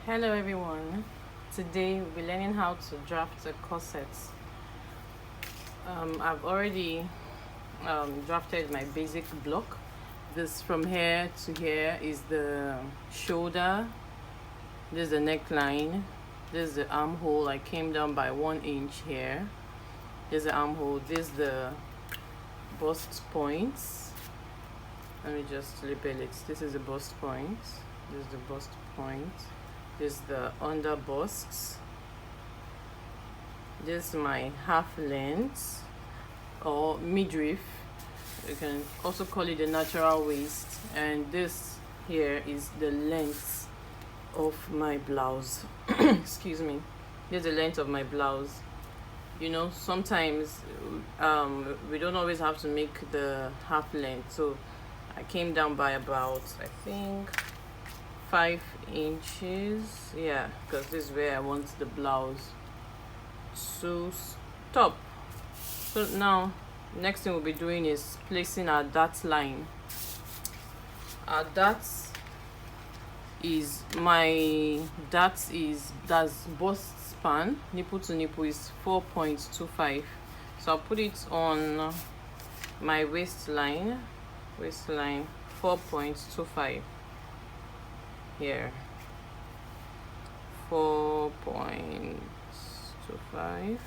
Hello everyone. Today we'll be learning how to draft a corset. I've already drafted my basic block. This from here to here is the shoulder. This is the neckline. This is the armhole. I came down by 1 inch here. This is the armhole. This is the bust points. Let me just label it. This is the bust point. This is the bust point. This is the under busts. This is my half length or midriff. You can also call it the natural waist. And this here is the length of my blouse. Excuse me. Here's the length of my blouse. You know, sometimes we don't always have to make the half length. So I came down by about, I think, 5 inches, yeah, because this is where I want the blouse to stop. So now next thing we'll be doing is placing our dart line. Our dart is that's bust span, nipple to nipple is 4.25. So I'll put it on my waistline 4.25 here, 4.25.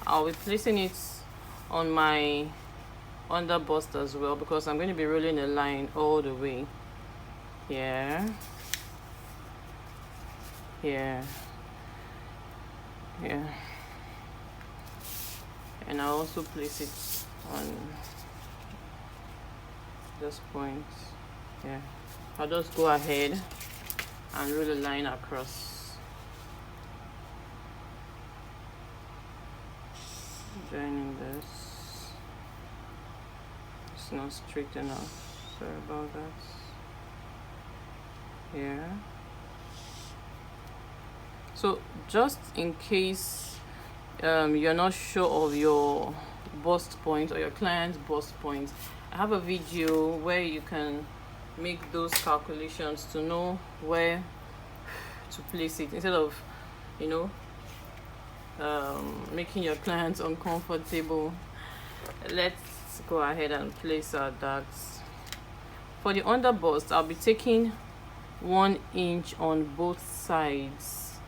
I'll be placing it on my under bust as well, because I'm going to be rolling a line all the way here, here, here, and I'll also place it on this point here. I'll just go ahead and roll a line across, joining this. It's not straight enough, sorry about that. Here. So just in case you're not sure of your bust point or your client's bust point, I have a video where you can make those calculations to know where to place it, instead of, you know, making your clients uncomfortable. Let's go ahead and place our darts. For the under bust, I'll be taking 1 inch on both sides,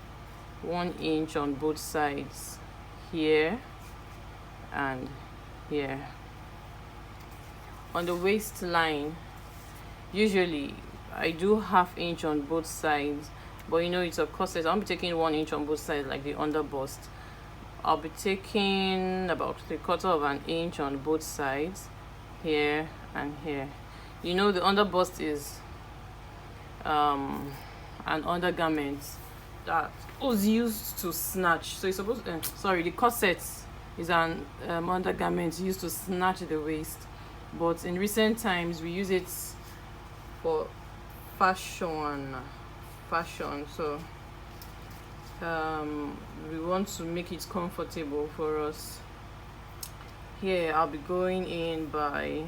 1 inch on both sides, here and here. On the waistline, usually I do ½ inch on both sides, but you know, it's a corset. I'll be taking 1 inch on both sides, like the under bust. I'll be taking about 3/4 inch on both sides, here and here. You know, the under bust is an undergarment that was used to snatch. So it's supposed the corset is an undergarment used to snatch the waist, but in recent times we use it for fashion. So we want to make it comfortable for us. Here I'll be going in by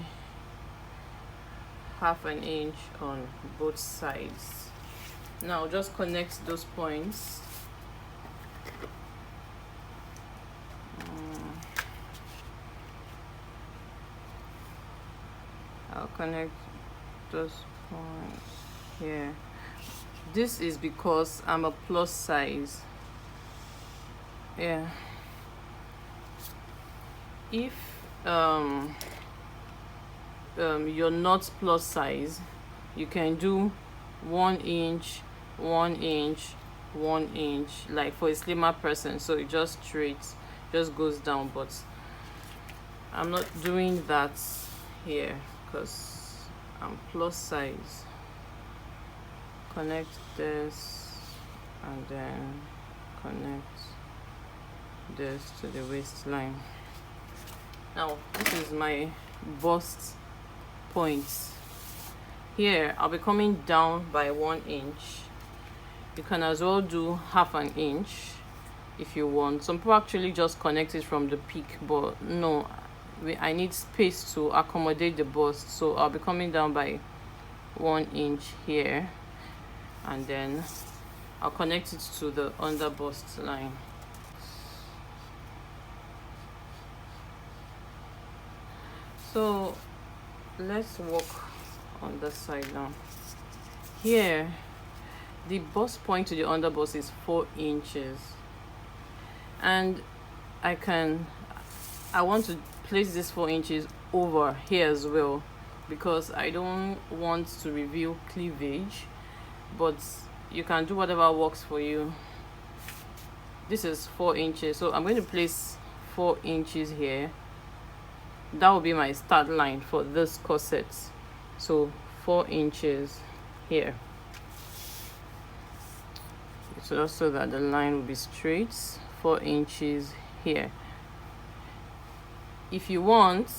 ½ inch on both sides. Now just connect those points. I'll connect those points here. This is because I'm a plus size. Yeah. If you're not plus size, you can do 1 inch, 1 inch, 1 inch, like for a slimmer person. So it just just goes down, but I'm not doing that here because I'm plus size. Connect this and then connect this to the waistline. Now this is my bust points. Here I'll be coming down by 1 inch. You can as well do ½ inch if you want. Some people actually just connect it from the peak, but no, I need space to accommodate the bust, so I'll be coming down by 1 inch here and then I'll connect it to the under bust line. So let's work on this side now. Here, the bust point to the under bust is 4 inches, and I want to place this 4 inches over here as well, because I don't want to reveal cleavage, but you can do whatever works for you. This is 4 inches, so I'm going to place 4 inches here. That will be my start line for this corset. So 4 inches here, so that the line will be straight. 4 inches here. If you want,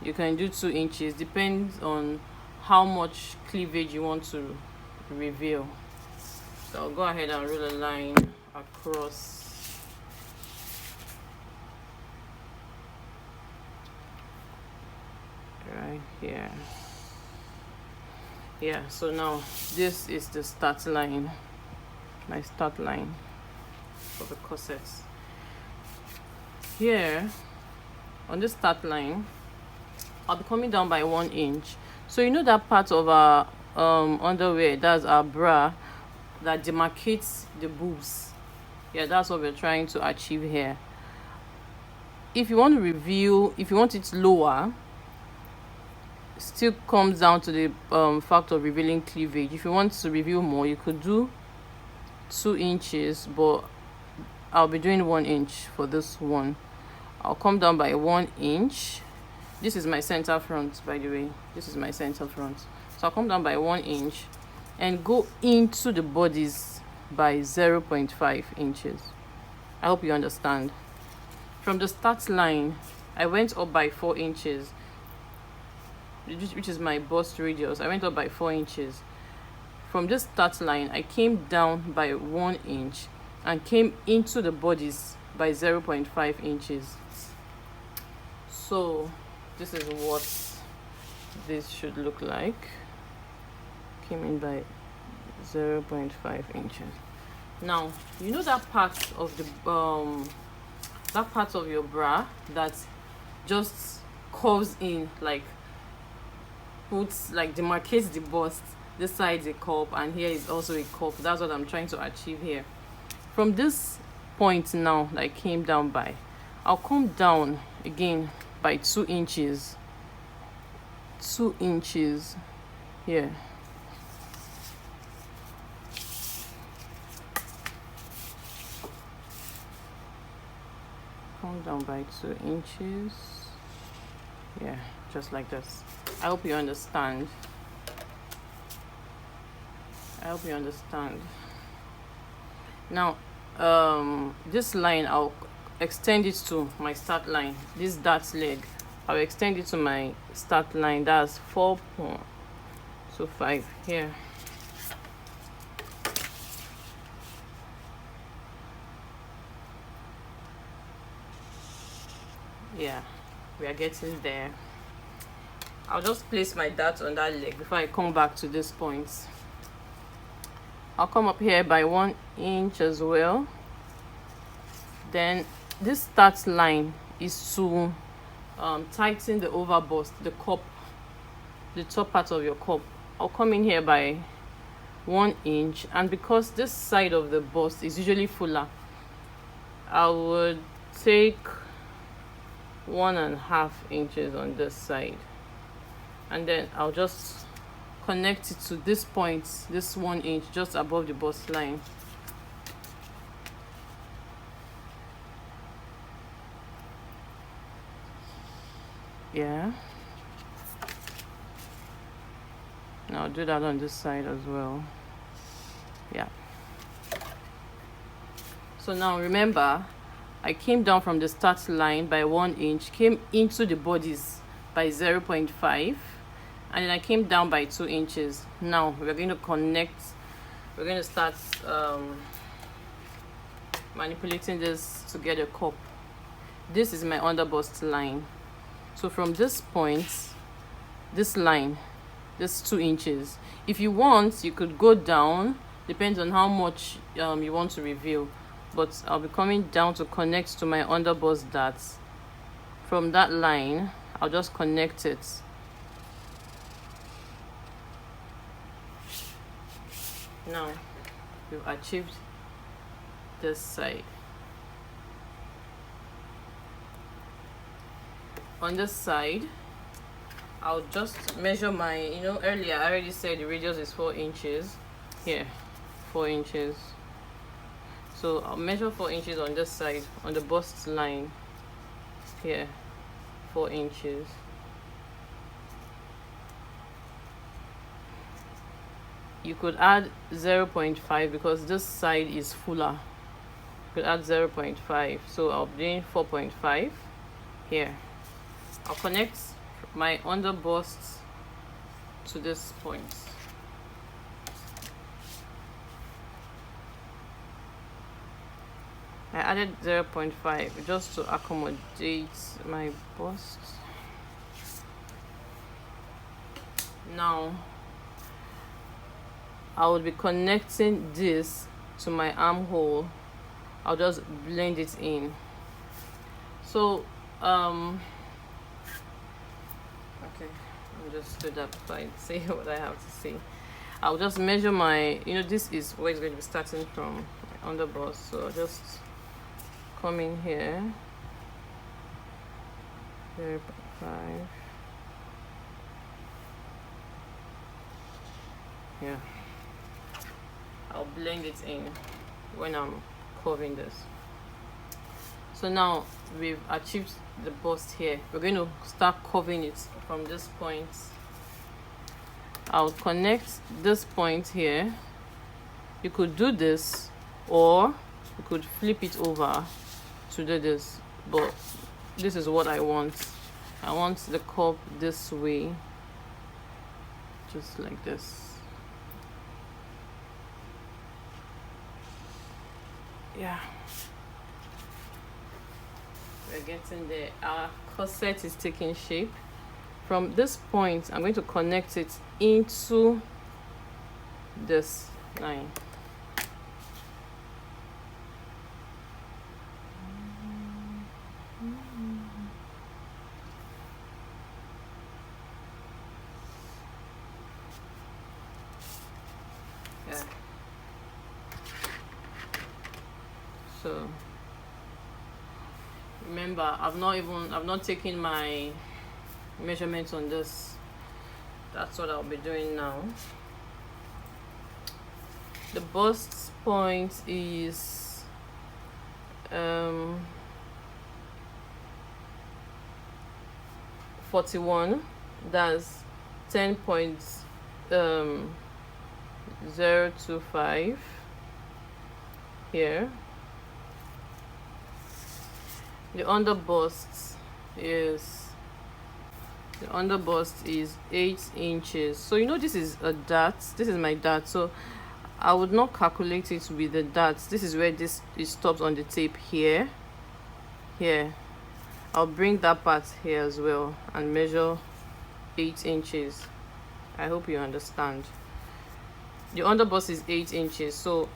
you can do 2 inches, depends on how much cleavage you want to reveal. So I'll go ahead and roll a line across. Right here. Yeah, so now this is the start line, my start line for the corsets. Here on the start line, I'll be coming down by 1 inch. So you know that part of our underwear, that's our bra, that demarcates the boobs. Yeah, that's what we're trying to achieve here. If you want to reveal, if you want it lower, still comes down to the fact of revealing cleavage. If you want to reveal more, you could do 2 inches, but I'll be doing 1 inch for this one. I'll come down by 1 inch. This is my center front, by the way. This is my center front. So I'll come down by 1 inch and go into the bodies by 0.5 inches. I hope you understand. From the start line, I went up by 4 inches, which is my bust radius. I went up by 4 inches. From this start line, I came down by 1 inch and came into the bodies by 0.5 inches. So this is what this should look like. Came in by 0.5 inches. Now, you know that part of the that part of your bra that just curves in, like puts, like demarcates the bust. This side is a cup and here is also a cup. That's what I'm trying to achieve here. From this point now that I came down by, I'll come down again by 2 inches. 2 inches here. Come down by 2 inches. Yeah, just like this. I hope you understand. I hope you understand. Now, this line, I'll extend it to my start line. This dart leg, I'll extend it to my start line. That's 4 point. So 5 here. Yeah, we are getting there. I'll just place my dart on that leg before I come back to this point. I'll come up here by 1 inch as well. Then this start line is to tighten the over bust, the cup, the top part of your cup. I'll come in here by 1 inch, and because this side of the bust is usually fuller, I would take 1.5 inches on this side, and then I'll just connect it to this point, this 1 inch just above the bust line. Yeah, now I'll do that on this side as well. Yeah, so now remember, I came down from the start line by 1 inch, came into the bodies by 0.5, and then I came down by 2 inches. Now we're going to connect, we're going to start manipulating this to get a cup. This is my under bust line. So from this point, this line, this 2 inches, if you want, you could go down depends on how much you want to reveal. But I'll be coming down to connect to my underbust darts. From that line, I'll just connect it. Now we've achieved this side. On this side, I'll just measure my, earlier I already said the radius is 4 inches. Here, 4 inches. So I'll measure 4 inches on this side, on the bust line. Here, 4 inches. You could add 0.5 because this side is fuller. You could add 0.5. So I'll be doing 4.5 here. I'll connect my underbust to this point. I added 0.5 just to accommodate my bust. Now I will be connecting this to my armhole. I'll just blend it in. So okay, I'll just do that before I say what I have to say. I'll just measure my, this is where it's going to be starting from, my underbust. So I'll just come in here, 0.5. Yeah, I'll blend it in when I'm curving this. So now we've achieved the bust here. We're going to start curving it from this point. I'll connect this point here. You could do this, or you could flip it over to do this, but this is what I want. I want the curve this way, just like this. Yeah, we're getting there. Our corset is taking shape. From this point, I'm going to connect it into this line. Yeah. So remember, I've not taken my measurements on this. That's what I'll be doing now. The bust point is 41. That's 10.025 here. The underbust is 8 inches. So this is a dart. This is my dart. So I would not calculate it with the darts. This is where it stops on the tape here. I'll bring that part here as well and measure 8 inches. I hope you understand. The underbust is 8 inches. So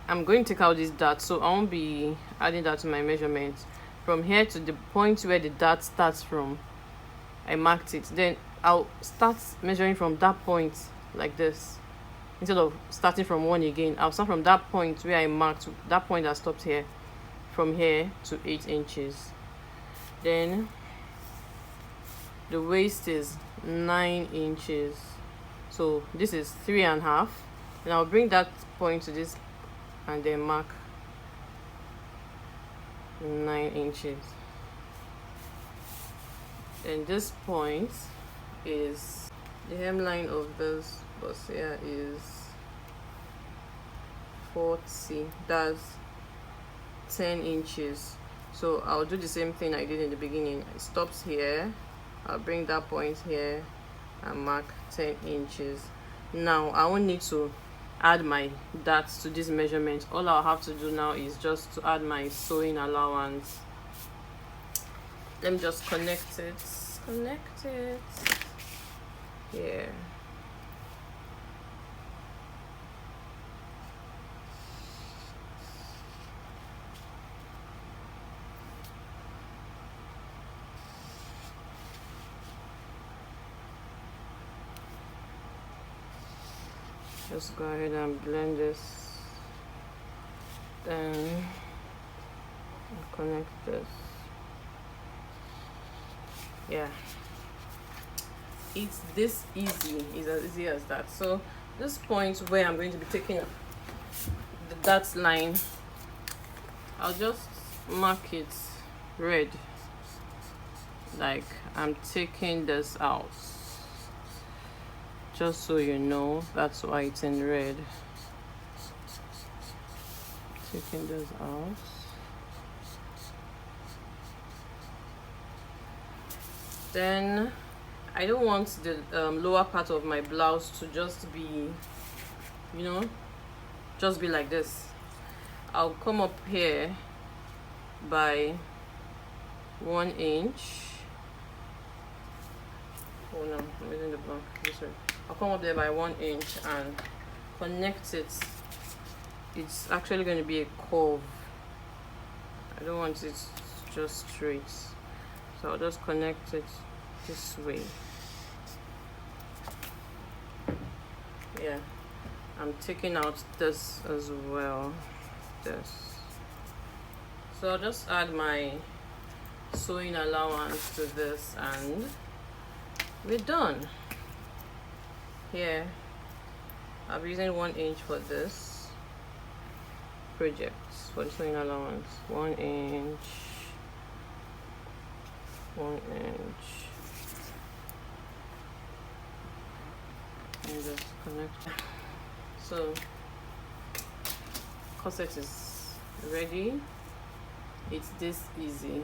I'm going to take out this dart. So I won't be adding that to my measurement. From here to the point where the dart starts from, I marked it. Then I'll start measuring from that point like this. Instead of starting from 1 again, I'll start from that point where I marked, that point that stopped here, from here to 8 inches. Then the waist is 9 inches. So this is 3.5. And I'll bring that point to this and then mark 9 inches. And this point is the hemline of this bust here is 40. That's 10 inches. So I'll do the same thing I did in the beginning. It stops here. I'll bring that point here and mark 10 inches. Now I won't need to add my darts to this measurement. All I'll have to do now is just to add my sewing allowance. Let me just connect it. Here. Just go ahead and blend this, then connect this. Yeah, it's this easy. It's as easy as that. So this point where I'm going to be taking the dot line, I'll just mark it red, like I'm taking this out, just so you know. That's why it's in red. Taking this out. Then I don't want the lower part of my blouse to just be, you know, just be like this. I'll come up here by 1 inch. Oh no, I'm using the block this way. I'll come up there by 1 inch and connect it. It's actually going to be a curve. I don't want it just straight, so I'll just connect it this way. Yeah, I'm taking out this as well, this. So I'll just add my sewing allowance to this and we're done. Here I'm using 1 inch for this project, for the sewing allowance. 1 inch, 1 inch, and just connect. So corset is ready. It's this easy.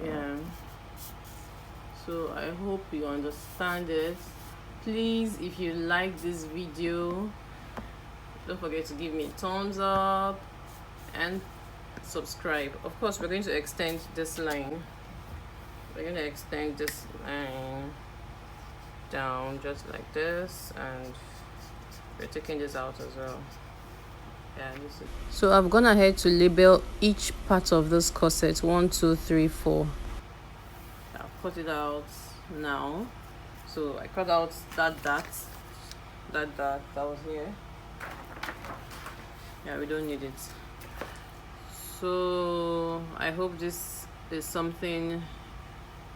Yeah, so I hope you understand it. Please, if you like this video, don't forget to give me a thumbs up and subscribe. Of course, we're going to extend this line. We're going to extend this line down just like this, and we're taking this out as well. Yeah, so I've gone ahead to label each part of this corset. 1, 2, 3, 4. I've cut it out now. So I cut out that dot that was here. Yeah, we don't need it. So I hope this is something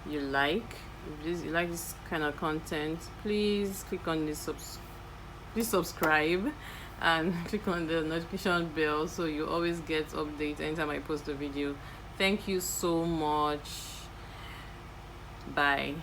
you like. If you like this kind of content, please click on this please subscribe and click on the notification bell so you always get updates anytime I post a video. Thank you so much. Bye.